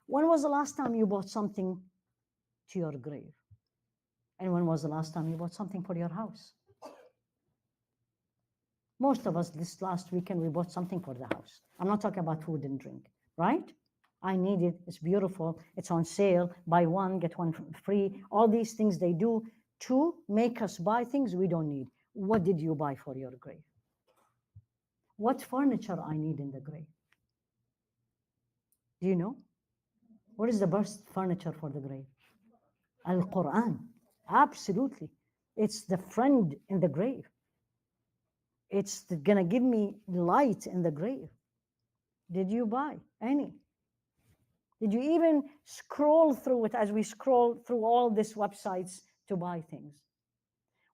When was the last time you bought something to your grave? And when was the last time you bought something for your house? Most of us this last weekend, we bought something for the house. I'm not talking about food and drink, right? I need it. It's beautiful. It's on sale. Buy one, get one free. All these things they do to make us buy things we don't need. What did you buy for your grave? What furniture I need in the grave? Do you know? What is the best furniture for the grave? Al-Quran. Absolutely. It's the friend in the grave. It's going to give me light in the grave. Did you buy any? Did you even scroll through it as we scroll through all these websites to buy things?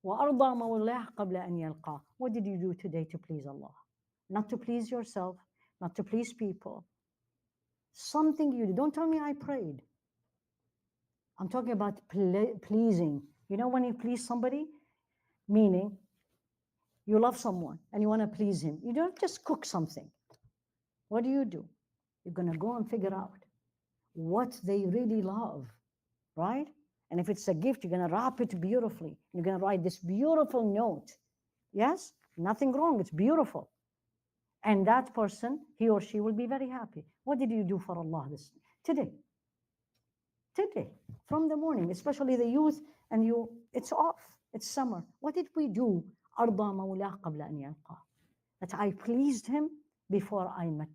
وَأَرْضَى مَوْلَاهُ قَبْلَ أَنْ يَلْقَاهُ. What did you do today to please Allah? Not to please yourself, not to please people. Something you do. Don't tell me I prayed. I'm talking about pleasing. You know when you please somebody? Meaning you love someone and you want to please him. You don't just cook something. What do? You're going to go and figure out what they really love, right? And if it's a gift, you're going to wrap it beautifully. You're going to write this beautiful note. Yes? Nothing wrong. It's beautiful. And that person, he or she, will be very happy. What did you do for Allah today? Today, from the morning, especially the youth, and it's off. It's summer. What did we do? أَرْضَى مَوْلَاهُ قَبْلَ أَنْ يَلْقَاهُ. That I pleased him before I met.